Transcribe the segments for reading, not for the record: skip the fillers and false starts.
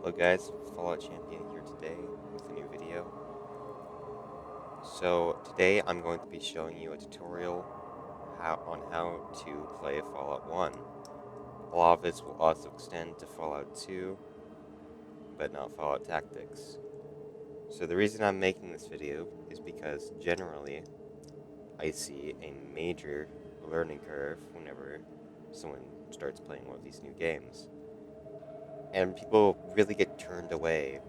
Hello guys, Fallout Champion here today with a new video. So today I'm going to be showing you a tutorial on how to play Fallout 1. A lot of this will also extend to Fallout 2, but not Fallout Tactics. So the reason I'm making this video is because generally I see a major learning curve whenever someone starts playing one of these new games. And people really get turned away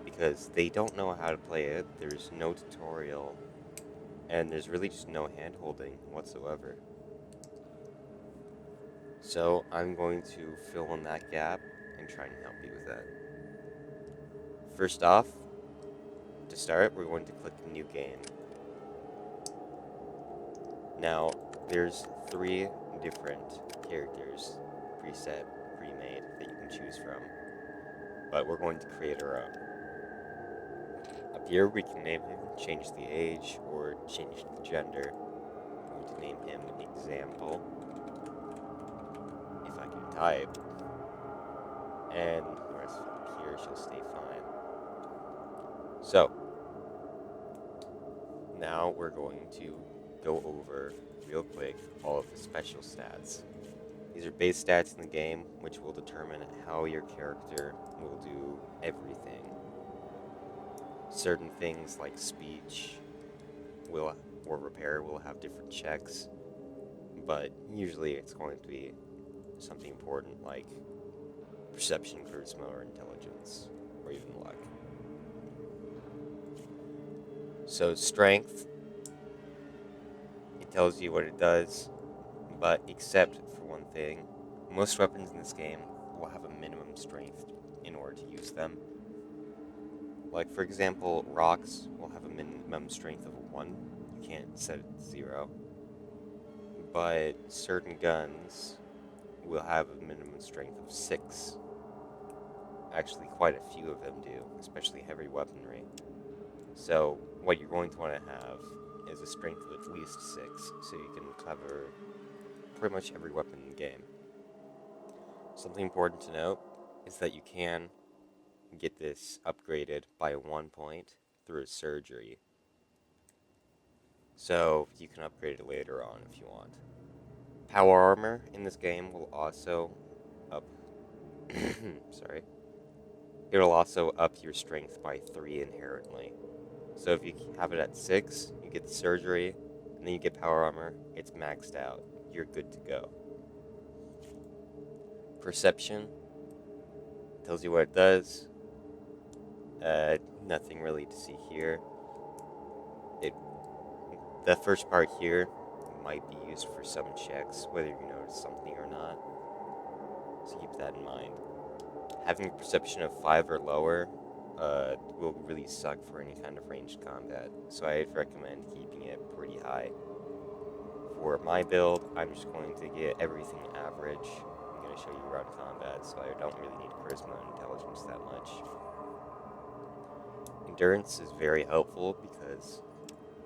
because they don't know how to play it, there's no tutorial, and there's really just no hand-holding whatsoever. So I'm going to fill in that gap and try and help you with that. First off, to start, we're going to click New Game. Now, there's 3 different characters preset, pre-made, that you can choose from, but we're going to create our own. Up here, we can name him, change the age, or change the gender. I'm going to name him Example, if I can type, and the rest of up here shall stay fine. So, now we're going to go over, real quick, all of the special stats. These are base stats in the game, which will determine how your character will do everything. Certain things like speech or repair will have different checks, but usually it's going to be something important like perception, charisma, or intelligence, or even luck. So strength, it tells you what it does, but except for one thing, most weapons in this game will have a minimum strength in order to use them. Like, for example, rocks will have a minimum strength of 1. You can't set it to 0. But certain guns will have a minimum strength of 6. Actually, quite a few of them do, especially heavy weaponry. So, what you're going to want to have is a strength of at least 6, so you can cover pretty much every weapon in the game. Something important to note is that you can get this upgraded by 1 point through a surgery. So you can upgrade it later on if you want. Power armor in this game will also up sorry. It'll also up your strength by 3 inherently. So if you have it at 6, you get the surgery, and then you get power armor, it's maxed out. You're good to go. Perception tells you what it does. Nothing really to see here. The first part here might be used for some checks, whether you notice something or not. So keep that in mind. Having a perception of 5 or lower will really suck for any kind of ranged combat, so I'd recommend keeping it pretty high. For my build, I'm just going to get everything average. I'm going to show you around combat, so I don't really need charisma and intelligence that much. Endurance is very helpful because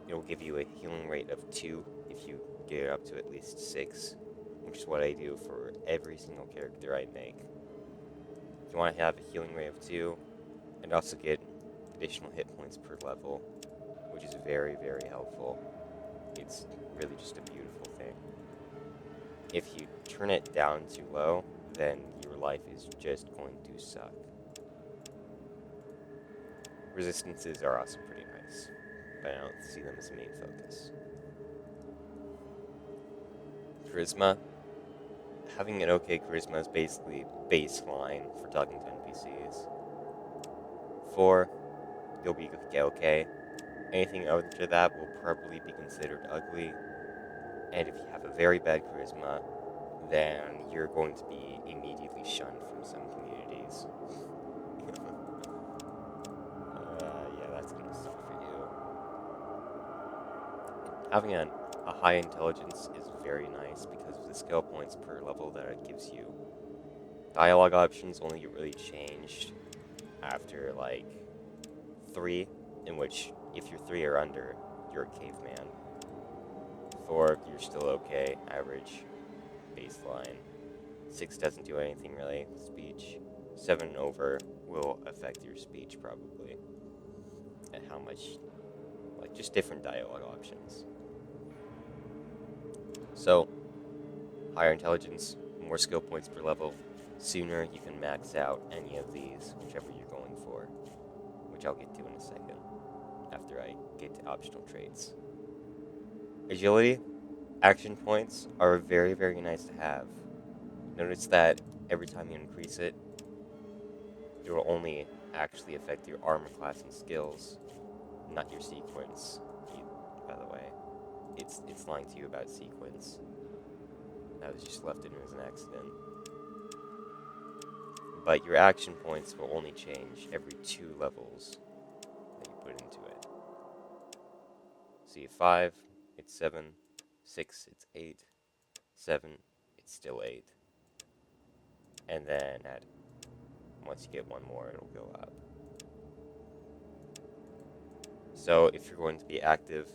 it will give you a healing rate of 2 if you get it up to at least 6, which is what I do for every single character I make. You want to have a healing rate of 2, and also get additional hit points per level, which is very, very helpful. It's really just a beautiful thing. If you turn it down too low, then your life is just going to suck. Resistances are also pretty nice, but I don't see them as a main focus. Charisma. Having an okay charisma is basically baseline for talking to NPCs. 4, you'll be okay. Anything after that will probably be considered ugly. And if you have a very bad charisma, then you're going to be immediately shunned from some communities. Yeah, that's gonna suck for you. Having a high intelligence is very nice because of the skill points per level that it gives you. Dialogue options only get really changed after, like, 3, in which, if you're 3 or under, you're a caveman. 4, you're still okay, average, baseline. 6 doesn't do anything really, speech. 7 and over will affect your speech probably, and how much, like, just different dialogue options. So, higher intelligence, more skill points per level, sooner you can max out any of these, whichever you're going for, which I'll get to in a second, after I get to optional traits. Agility, action points are very, very nice to have. Notice that every time you increase it, it will only actually affect your armor class and skills, not your sequence. By the way, it's lying to you about sequence. That was just left in as an accident. But your action points will only change every 2 levels that you put into it. So you have 5, it's 7, 6, it's 8, 7, it's still 8. And then once you get one more, it'll go up. So if you're going to be active,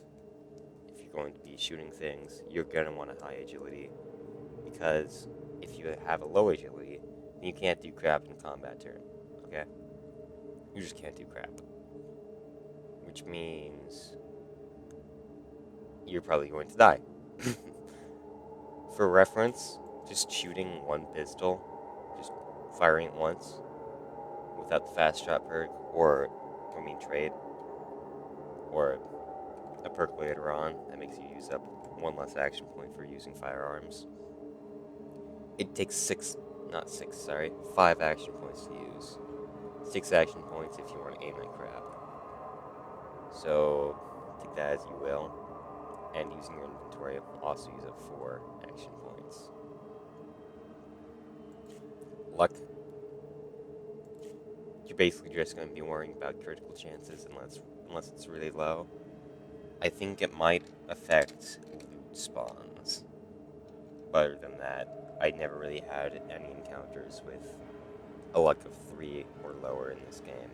if you're going to be shooting things, you're going to want a high agility. Because if you have a low agility, then you can't do crap in combat turn. Okay? You just can't do crap. Which means you're probably going to die. For reference, just shooting one pistol, just firing it once, without the fast shot perk, trade, or a perk later on that makes you use up 1 less action point for using firearms. It takes 5 action points to use. 6 action points if you want to aim at crap. So, take that as you will. And using your inventory will also use up 4 action points. Luck. You're basically just going to be worrying about critical chances unless it's really low. I think it might affect loot spawns. But other than that, I never really had any encounters with a luck of 3 or lower in this game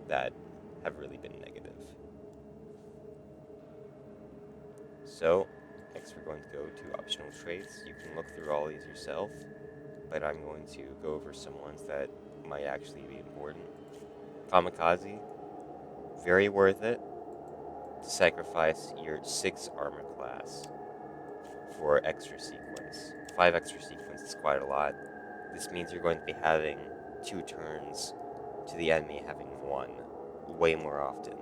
that have really been negative. So, next we're going to go to optional traits. You can look through all these yourself, but I'm going to go over some ones that might actually be important. Kamikaze, very worth it to sacrifice your 6 armor class for extra sequence. 5 extra sequence is quite a lot. This means you're going to be having 2 turns to the enemy having 1, way more often.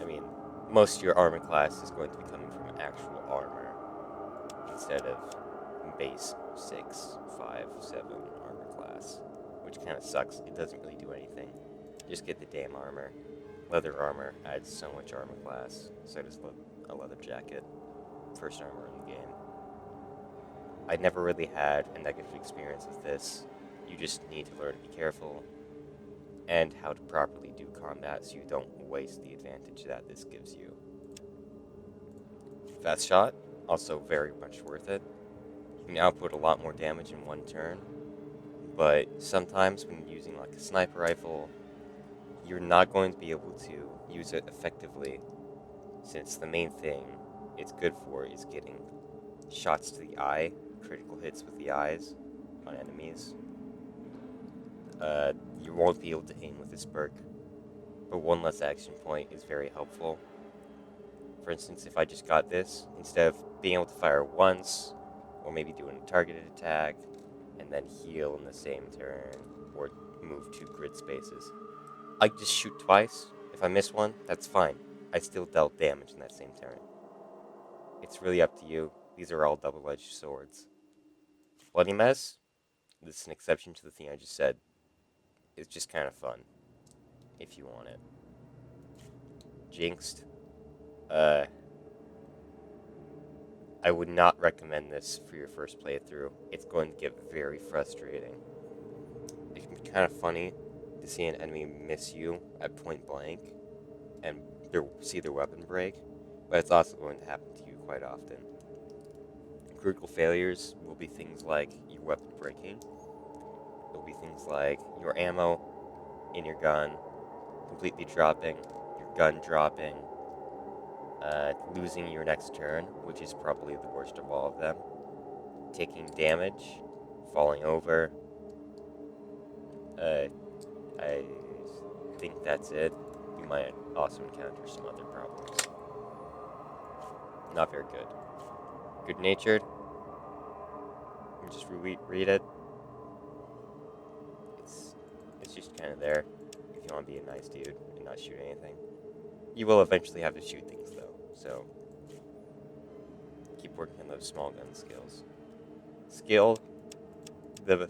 I mean, most of your armor class is going to be coming from actual armor instead of base 6, 5, 7 armor class, which kind of sucks. It doesn't really do anything. Just get the damn armor. Leather armor adds so much armor class, so does a leather jacket. First armor in the game. I never really had a negative experience with this. You just need to learn to be careful and how to properly do combat so you don't waste the advantage that this gives you. Fast shot, also very much worth it. You can output a lot more damage in 1 turn, but sometimes when using like a sniper rifle, you're not going to be able to use it effectively, since the main thing it's good for is getting shots to the eye, critical hits with the eyes on enemies. You won't be able to aim with this perk, but 1 less action point is very helpful. For instance, if I just got this, instead of being able to fire once, or maybe doing a targeted attack, and then heal in the same turn, or move 2 grid spaces, I just shoot twice. If I miss one, that's fine. I still dealt damage in that same turn. It's really up to you. These are all double-edged swords. Bloody Mess, this is an exception to the thing I just said. It's just kind of fun, if you want it. Jinxed, I would not recommend this for your first playthrough. It's going to get very frustrating. It can be kind of funny to see an enemy miss you at point blank and see their weapon break, but it's also going to happen to you quite often. Critical failures will be things like your weapon breaking. It'll be things like your ammo in your gun completely dropping, your gun dropping, losing your next turn, which is probably the worst of all of them, taking damage falling over. I think that's it. You might also encounter some other problems. Not very good. Good-natured. You just read it. It's just kind of there if you want to be a nice dude and not shoot anything. You will eventually have to shoot things though, so keep working on those small gun skills. Skill, the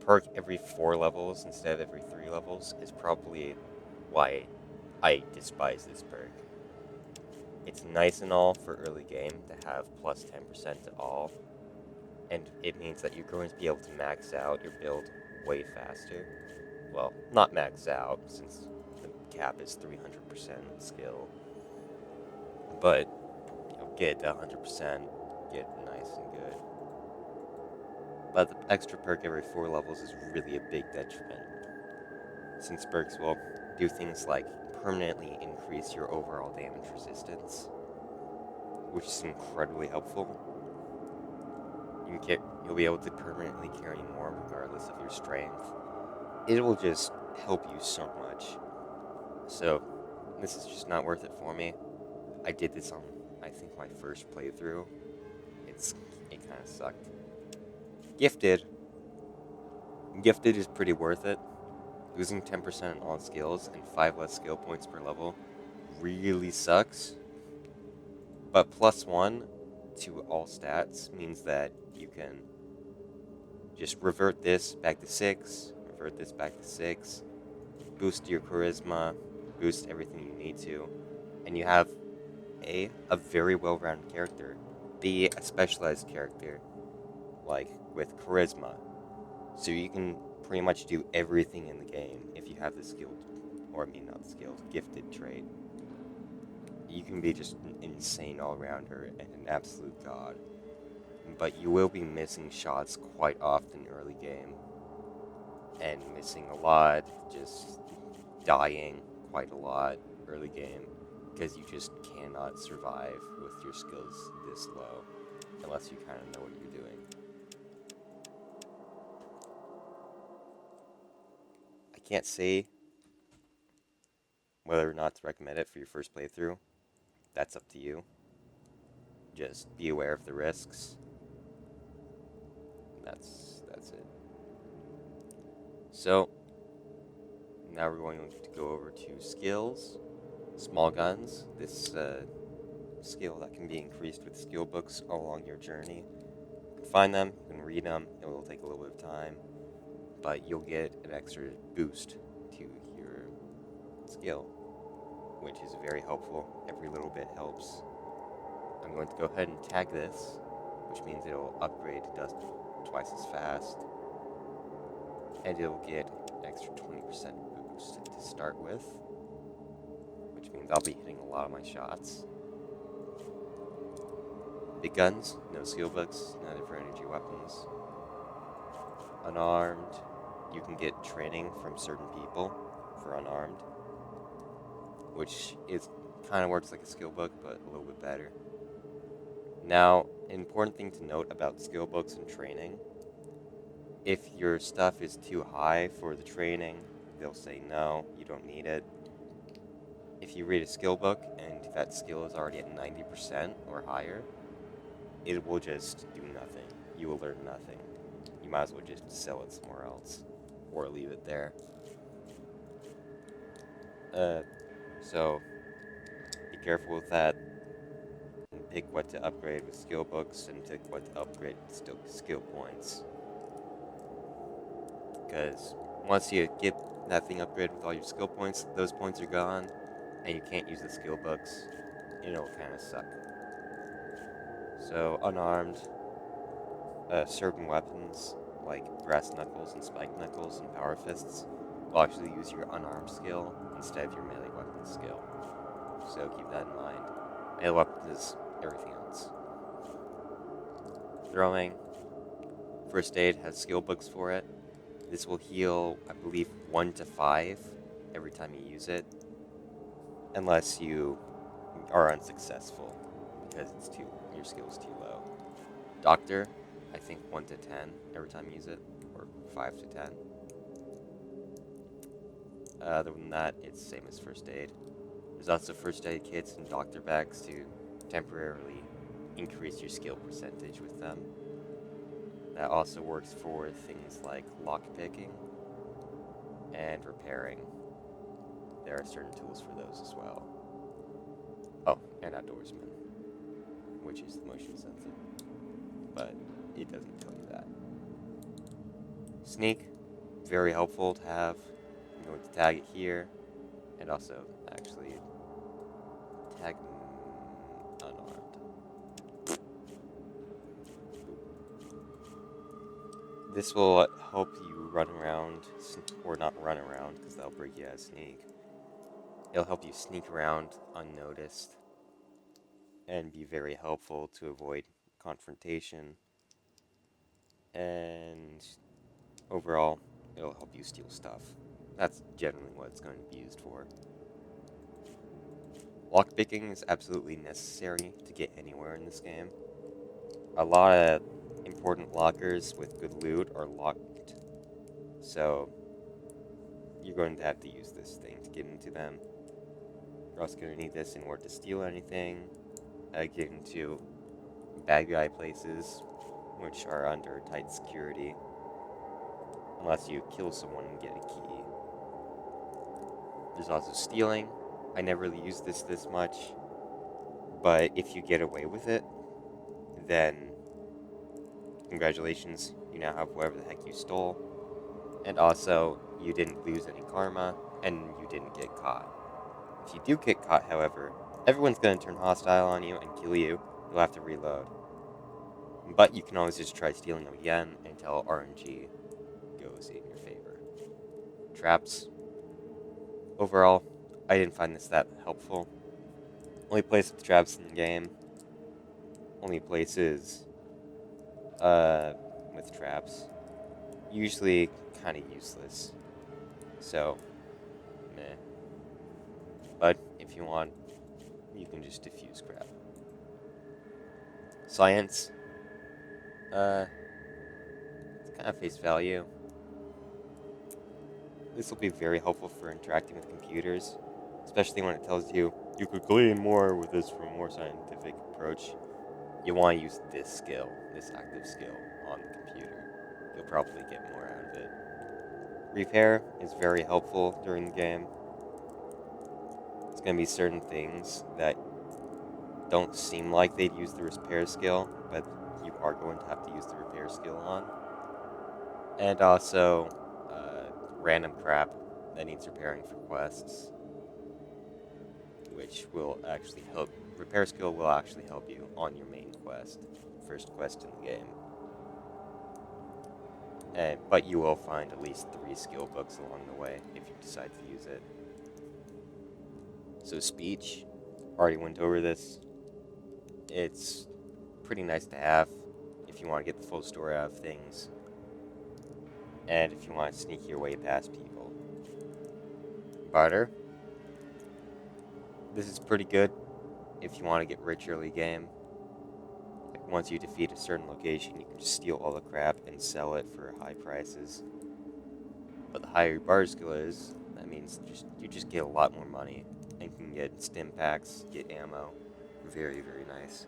perk every 4 levels instead of every 3 levels is probably why I despise this perk. It's nice and all for early game to have plus 10% to all, and it means that you're going to be able to max out your build way faster. Well, not max out, since the cap is 300% skill, but you'll get 100%, get nice and good. But the extra perk every 4 levels is really a big detriment, since perks will do things like permanently increase your overall damage resistance, which is incredibly helpful. You'll be able to permanently carry more regardless of your strength. It will just help you so much. So, this is just not worth it for me. I did this on, I think, my first playthrough. It kind of sucked. Gifted. Gifted is pretty worth it. Losing 10% on all skills and 5 less skill points per level really sucks. But +1 to all stats means that you can just revert this back to 6, revert this back to 6, boost your charisma, boost everything you need to, and you have a very well-rounded character, B, a specialized character, like with charisma. So you can pretty much do everything in the game if you have the skilled, or I mean not skilled, gifted trait. You can be just an insane all-rounder and an absolute god. But you will be missing shots quite often early game. And missing a lot, just dying quite a lot early game. Because you just cannot survive with your skills this low. Unless you kind of know what you're doing. I can't say whether or not to recommend it for your first playthrough. That's up to you. Just be aware of the risks. That's it. So, now we're going to go over to skills. Small guns. This skill that can be increased with skill books along your journey. You can find them, you can read them, it will take a little bit of time, but you'll get an extra boost to your skill, which is very helpful. Every little bit helps. I'm going to go ahead and tag this, which means it'll upgrade to dust twice as fast, and it'll get an extra 20% boost to start with, which means I'll be hitting a lot of my shots. Big guns, no skill books, neither for energy weapons. Unarmed, you can get training from certain people for unarmed, which is kind of works like a skill book, but a little bit better. Now, an important thing to note about skill books and training, if your stuff is too high for the training, they'll say no, you don't need it. If you read a skill book and that skill is already at 90% or higher, it will just do nothing. You will learn nothing. You might as well just sell it somewhere else or leave it there. So be careful with that. And pick what to upgrade with skill books and pick what to upgrade with skill points. Because once you get that thing upgraded with all your skill points, those points are gone, and you can't use the skill books. It'll kind of suck. So unarmed, certain weapons like brass knuckles and spike knuckles and power fists will actually use your unarmed skill instead of your melee weapon skill. So keep that in mind. Melee weapon is everything else. Throwing. First aid has skill books for it. This will heal, I believe, 1 to 5 every time you use it. Unless you are unsuccessful because your skill is too low. Doctor I think 1 to 10 every time you use it, or 5 to 10. Other than that, it's the same as first aid. There's also first aid kits and doctor bags to temporarily increase your skill percentage with them. That also works for things like lockpicking and repairing. There are certain tools for those as well. Oh, and outdoorsman, which is motion sensor, but it doesn't tell you that. Sneak, very helpful to have. I'm going to tag it here, and also actually tag unarmed. This will help you run around, or not run around, because that'll break you out of sneak. It'll help you sneak around unnoticed, and be very helpful to avoid confrontation. And overall, it'll help you steal stuff. That's generally what it's going to be used for. Lockpicking is absolutely necessary to get anywhere in this game. A lot of important lockers with good loot are locked, so you're going to have to use this thing to get into them. You're also going to need this in order to steal anything, get into bad guy places, which are under tight security, unless you kill someone and get a key. There's also stealing. I never really use this much, but if you get away with it, then congratulations, you now have whatever the heck you stole, and also you didn't lose any karma, and you didn't get caught. If you do get caught, however, everyone's going to turn hostile on you and kill you. You'll have to reload. But you can always just try stealing them again until RNG goes in your favor. Traps. Overall, I didn't find this that helpful. Only place with traps in the game. Only places with traps. Usually kind of useless. So, meh. But if you want, you can just defuse crap. Science. It's kind of face value. This will be very helpful for interacting with computers, especially when it tells you you could glean more with this from a more scientific approach. You want to use this skill, this active skill, on the computer. You'll probably get more out of it. Repair is very helpful during the game. It's going to be certain things that don't seem like they'd use the repair skill, but you are going to have to use the repair skill on. And also, random crap that needs repairing for quests, which will actually help. Repair skill will actually help you on your main quest, first quest in the game. But you will find at least 3 skill books along the way if you decide to use it. So speech, already went over this. It's pretty nice to have if you want to get the full story out of things, and if you want to sneak your way past people. Barter. This is pretty good if you want to get rich early game. Like once you defeat a certain location, you can just steal all the crap and sell it for high prices. But the higher your barter skill is, that means you just get a lot more money and can get stim packs, get ammo. Very, very nice.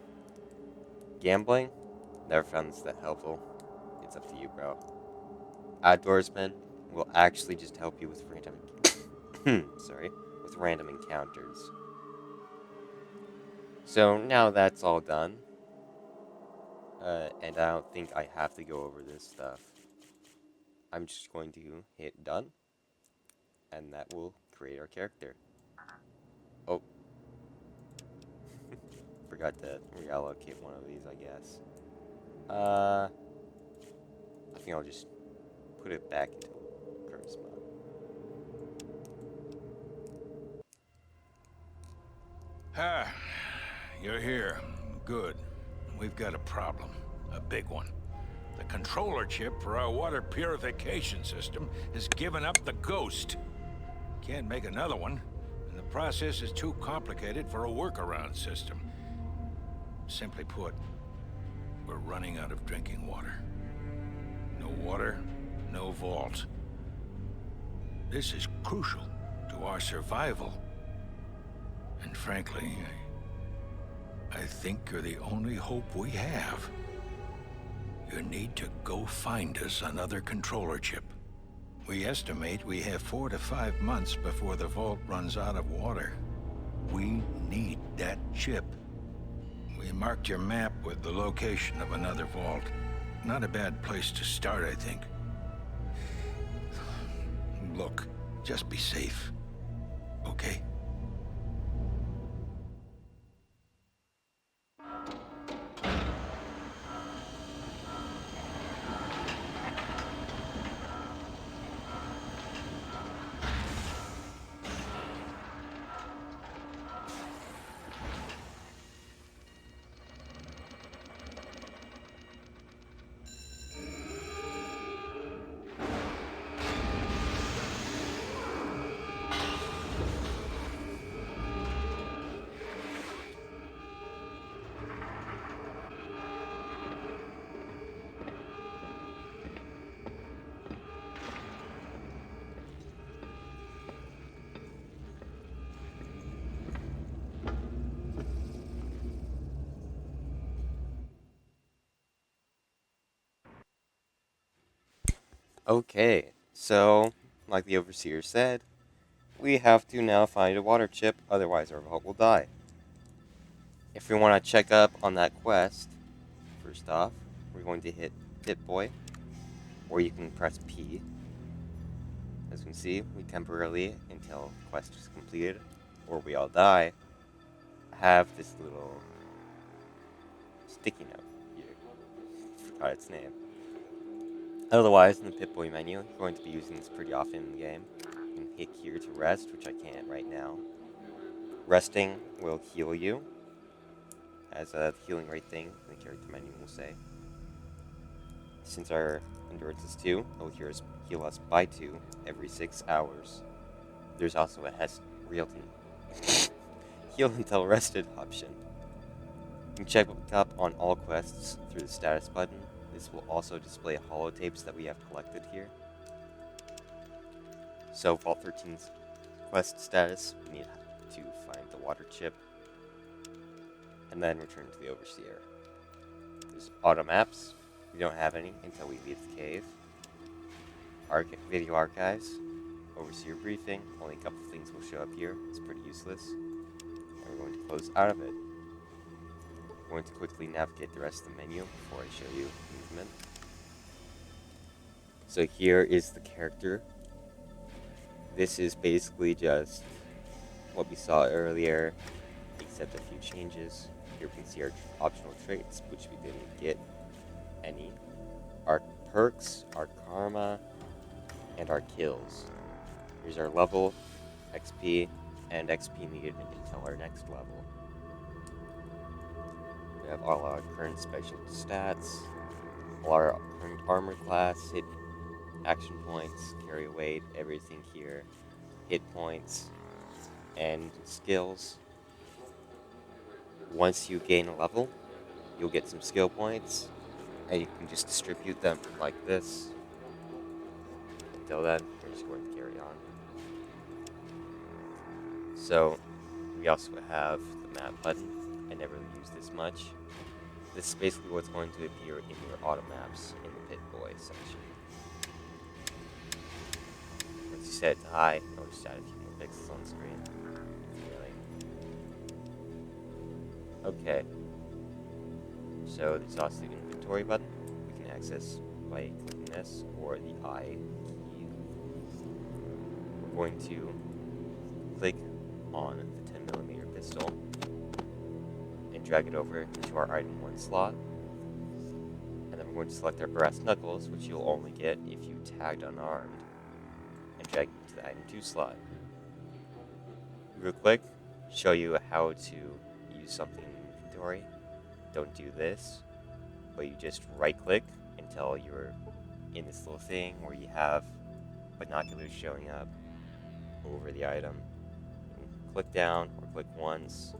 Gambling, never found this that helpful. It's up to you, bro. Outdoorsman will actually just help you with random with random encounters. So now that's all done, and I don't think I have to go over this stuff. I'm just going to hit done, and that will create our character. Oh, forgot to reallocate one of these, I guess. I think I'll just put it back into charisma. Ah, you're here. Good. We've got a problem. A big one. The controller chip for our water purification system has given up the ghost. Can't make another one, and the process is too complicated for a workaround system. Simply put, We're running out of drinking water. No water, no vault. This is crucial to our survival. And frankly, I think you're the only hope we have. You need to go find us another controller chip. We estimate we have 4 to 5 months before the vault runs out of water. We need that chip. We marked your map with the location of another vault. Not a bad place to start, I think. Look, just be safe. Okay? Okay, so, like the Overseer said, we have to now find a water chip, otherwise our vault will die. If we want to check up on that quest, first off, we're going to hit Pip-Boy, or you can press P. As you can see, we temporarily, until the quest is completed, or we all die, have this little sticky note here. Forgot its name. Otherwise, in the Pip-Boy menu, you're going to be using this pretty often in the game. You can hit here to rest, which I can't right now. Resting will heal you, as a healing rate thing in the character menu will say. Since our endurance is 2, it will heal us by 2 every 6 hours. There's also a heal until rested option. You can check up on all quests through the status button. This will also display holotapes that we have collected here. So Vault 13's quest status, we need to find the water chip, and then return to the Overseer. There's auto maps. We don't have any until we leave the cave. Video archives. Overseer briefing. Only a couple things will show up here. It's pretty useless. And we're going to close out of it. I'm going to quickly navigate the rest of the menu before I show you movement. So here is the character. This is basically just what we saw earlier, except a few changes. Here we can see our optional traits, which we didn't get any. Our perks, our karma, and our kills. Here's our level, XP, and XP needed until our next level. We have all our current special stats, all our current armor class, hit action points, carry weight, everything here, hit points, and skills. Once you gain a level, you'll get some skill points, and you can just distribute them like this. Until then, we're just going to carry on. So, we also have the map button. I never use this much. This is basically what's going to appear in your auto maps in the Pip-Boy section. Once you set it to high, it'll just add a few more pixels on the screen. Okay. So there's also the inventory button. We can access by clicking this or the I key. We're going to click on the 10mm pistol and drag it over into our item 1 slot. And then we're going to select our brass knuckles, which you'll only get if you tagged unarmed, and drag it to the item 2 slot. Real quick, show you how to use something in inventory. Don't do this, but you just right click until you're in this little thing where you have binoculars showing up over the item. Click down or click once,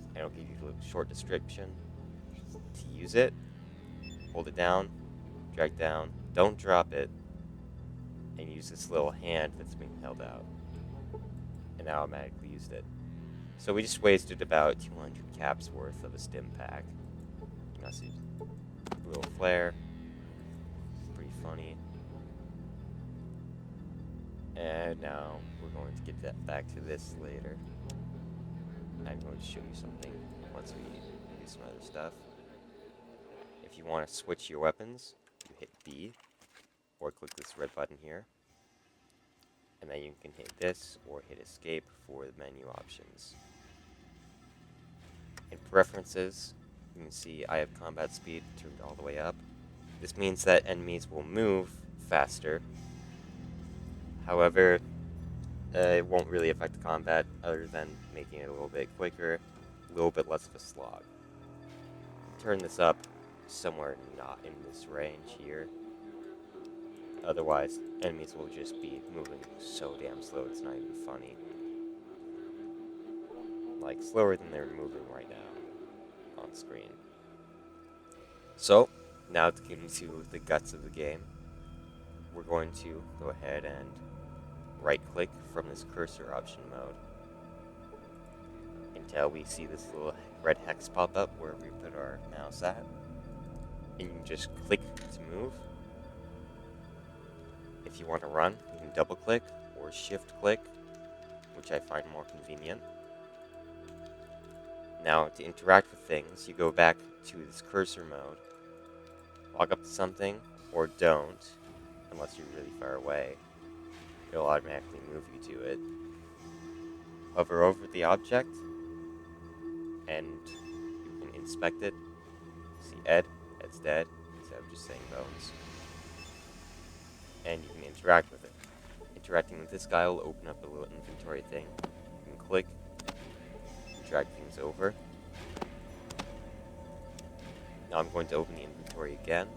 and it'll give you a short description to use it. hold it down, drag down, don't drop it, and use this little hand that's being held out. And I automatically used it. So we just wasted about 200 caps worth of a stim pack. Now see, a little flare, pretty funny. And now we're going to get that back to this later. I'm going to show you something once we do some other stuff. If you want to switch your weapons, you hit B, or click this red button here. And then you can hit this, or hit escape for the menu options. In preferences, you can see I have combat speed turned all the way up. This means that enemies will move faster. However, it won't really affect the combat other than making it a little bit quicker, a little bit less of a slog. Turn this up somewhere not in this range here. Otherwise, enemies will just be moving so damn slow it's not even funny. Like, slower than they're moving right now on screen. So, now to get into the guts of the game, we're going to go ahead and right-click from this cursor option mode until we see this little red hex pop up where we put our mouse at. And you can just click to move. If you want to run, you can double-click or shift-click, which I find more convenient. Now, to interact with things, you go back to this cursor mode, walk up to something, or don't, unless you're really far away. It'll automatically move you to it. Hover over the object, and you can inspect it. See Ed, Ed's dead, instead of just saying bones. And you can interact with it. Interacting with this guy will open up a little inventory thing. You can click, drag things over. Now I'm going to open the inventory again.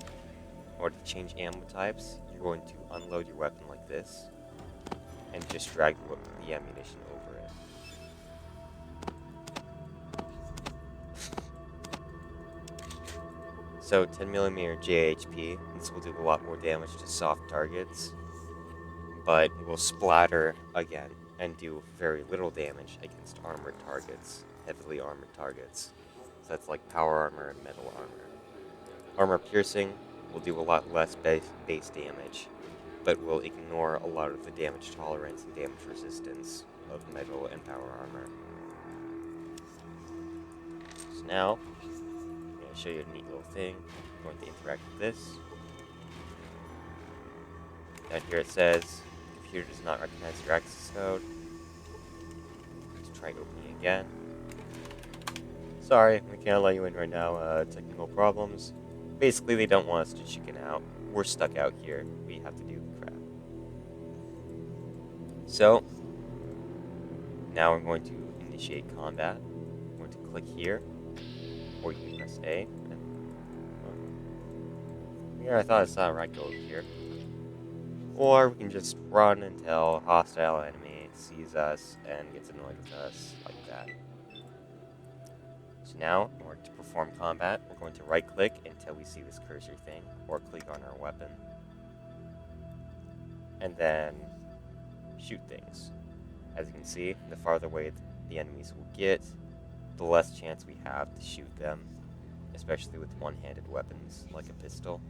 In order to change ammo types, you're going to unload your weapon like this, and just drag the ammunition over it. So 10mm JHP, this will do a lot more damage to soft targets, but will splatter again and do very little damage against armored targets, heavily armored targets. So that's like power armor and metal armor. Armor piercing will do a lot less base damage, but will ignore a lot of the damage tolerance and damage resistance of metal and power armor. So now, I'm going to show you a neat little thing. I'm going to interact with this. Down here it says, computer does not recognize your access code. Let's try opening again. Sorry, we can't let you in right now, technical problems. Basically, they don't want us to chicken out. We're stuck out here. We have to do crap. So, now I'm going to initiate combat. I'm going to click here, or you can press A. Yeah, I thought I saw a right go over here. Or we can just run until a hostile enemy sees us and gets annoyed with us, like that. So now, in order to perform combat, we're going to right-click until we see this cursor thing, or click on our weapon. And then shoot things. As you can see, the farther away the enemies will get, the less chance we have to shoot them, especially with one-handed weapons like a pistol.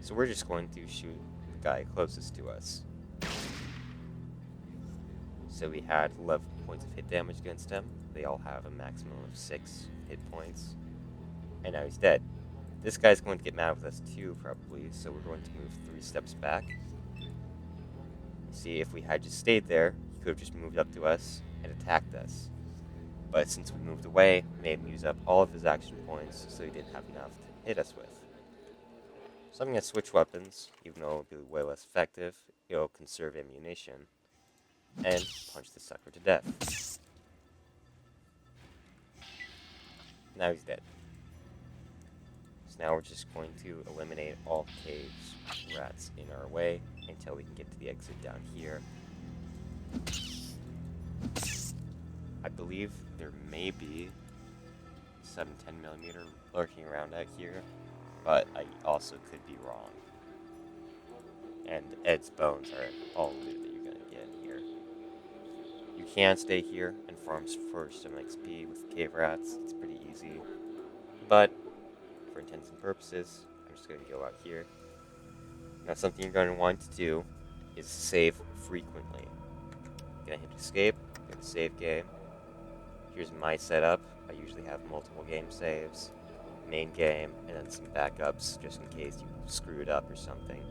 So we're just going to shoot the guy closest to us. So we had 11 points of hit damage against him. They all have a maximum of 6 hit points. And now he's dead. This guy's going to get mad with us too, probably, so we're going to move 3 steps back. See, if we had just stayed there, he could have just moved up to us and attacked us. But since we moved away, we made him use up all of his action points, so he didn't have enough to hit us with. So I'm going to switch weapons, even though it'll be way less effective. It'll conserve ammunition, and punch the sucker to death. Now he's dead. So now we're just going to eliminate all caves, rats in our way until we can get to the exit down here. I believe there may be some 10mm lurking around out here. but I also could be wrong. And Ed's bones are all loot that you're gonna get here. You can stay here and farm for some XP with cave rats. It's pretty easy, but for intents and purposes, I'm just gonna go out here. Now, something you're gonna want to do is save frequently. Gonna hit escape, go to save game. Here's my setup. I usually have multiple game saves, main game, and then some backups just in case you screw it up or something.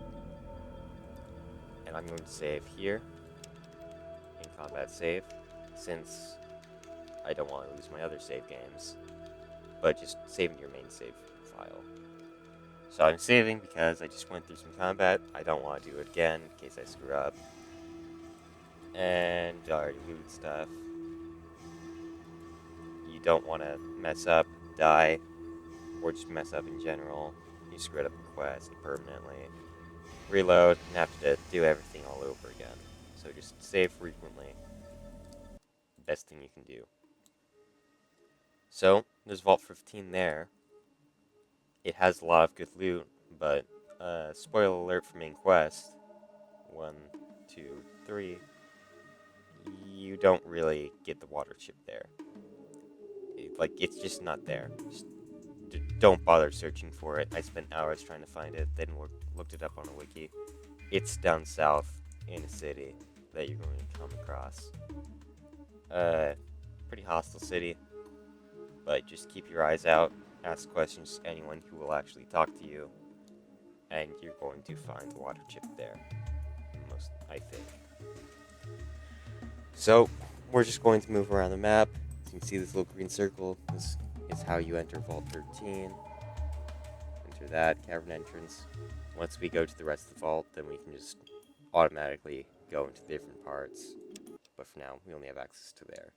And I'm going to save here in combat save, since I don't want to lose my other save games, but just saving your main save file. So I'm saving because I just went through some combat. I don't want to do it again in case I screw up. And already loot stuff. You don't want to mess up, die, or just mess up in general. You screwed up a quest permanently. Reload, and have to do everything all over again. So just save frequently. Best thing you can do. So, there's Vault 15 there. It has a lot of good loot, but spoiler alert for main quest 1, 2, 3. You don't really get the water chip there. It's just not there. Just don't bother searching for it. I spent hours trying to find it, then looked it up on a wiki. It's down south in a city that you're going to come across. Pretty hostile city, but just keep your eyes out, ask questions to anyone who will actually talk to you, and you're going to find the water chip there. Most, I think. So, we're just going to move around the map. You can see this little green circle. This is how you enter Vault 13. Enter that cavern entrance. Once we go to the rest of the vault, then we can just automatically go into different parts. But for now, we only have access to there.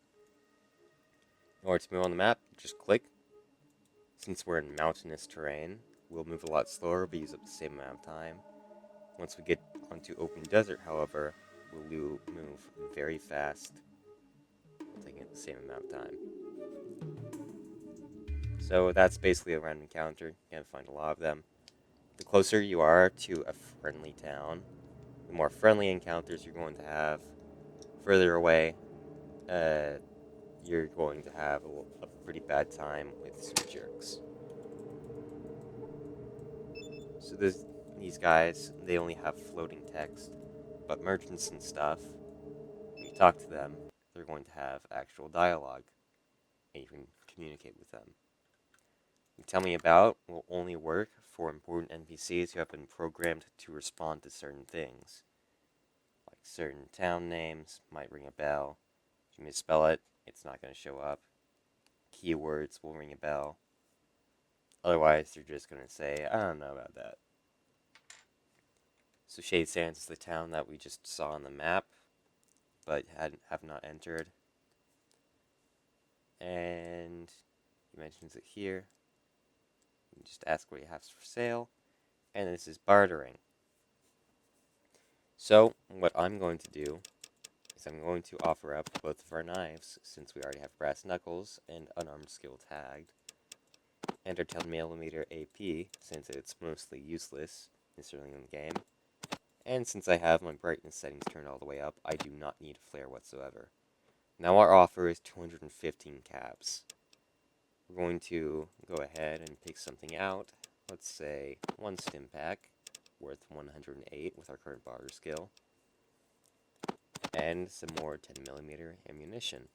In order to move on the map, just click. Since we're in mountainous terrain, we'll move a lot slower but use up the same amount of time. Once we get onto open desert, however, we'll move very fast, taking the same amount of time. So that's basically a random encounter. You're gonna find a lot of them. The closer you are to a friendly town, the more friendly encounters you're going to have. Further away, you're going to have a pretty bad time with some jerks. So these guys, they only have floating text, but merchants and stuff, when you talk to them, they're going to have actual dialogue, and you can communicate with them. You tell me about will only work for important NPCs who have been programmed to respond to certain things. Like certain town names might ring a bell. If you misspell it, it's not going to show up. Keywords will ring a bell. Otherwise, they're just going to say, I don't know about that. So Shade Sands is the town that we just saw on the map, but have not entered. And he mentions it here. You can just ask what he has for sale. And this is bartering. So, what I'm going to do is I'm going to offer up both of our knives, since we already have brass knuckles and unarmed skill tagged, and our 10mm AP, since it's mostly useless, certainly in the game. And since I have my brightness settings turned all the way up, I do not need a flare whatsoever. Now our offer is 215 caps. We're going to go ahead and pick something out. Let's say one stim pack, worth 108 with our current barter skill, and some more 10mm ammunition.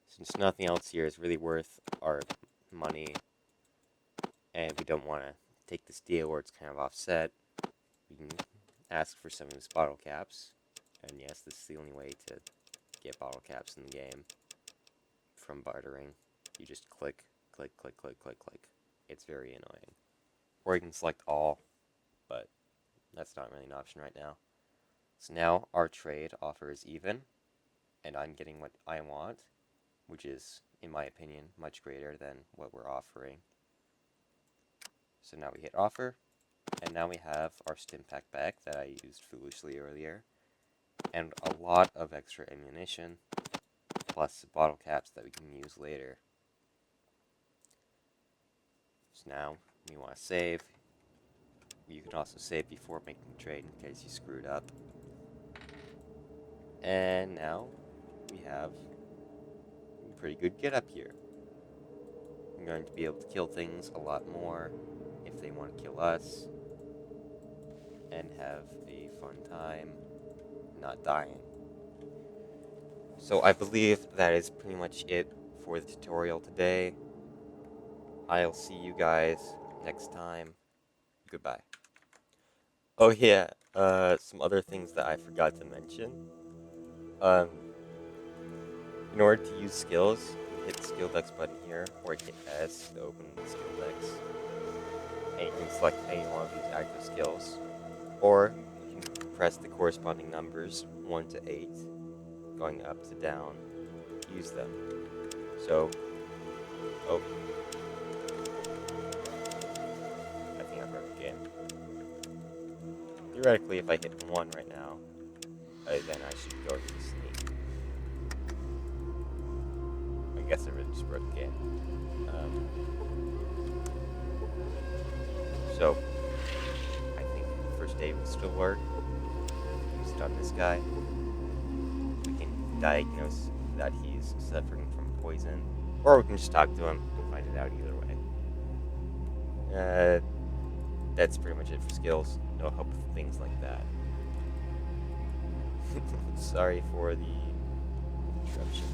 Since nothing else here is really worth our money, and we don't want to take this deal where it's kind of offset, we can ask for some of these bottle caps. And yes, this is the only way to get bottle caps in the game from bartering. You just click, click, click, click, click, click. It's very annoying. Or you can select all, but that's not really an option right now. So now our trade offer is even, and I'm getting what I want, which is, in my opinion, much greater than what we're offering. So now we hit offer, and now we have our stim pack back that I used foolishly earlier, and a lot of extra ammunition, plus bottle caps that we can use later. So now we want to save. You can also save before making the trade in case you screwed up. And now we have a pretty good get up here. I'm going to be able to kill things a lot more if they want to kill us, and have a fun time not dying. So I believe that is pretty much it for the tutorial today. I'll see you guys next time. Goodbye. Oh yeah, some other things that I forgot to mention. Um, in order to use skills, you hit the skill dex button here, or hit S to open the skill dex, and you can select any one of these active skills, or you can press the corresponding numbers 1 to 8, going up to down, use them. So, oh, I think I broke the game. Theoretically, if I hit 1 right now, then I should go to the sneak. I guess I really just broke the game. So, I think first aid would still work. Use it on this guy. We can diagnose that he's suffering from poison, or we can just talk to him and find it out either way. That's pretty much it for skills. No help with things like that. Sorry for the interruption.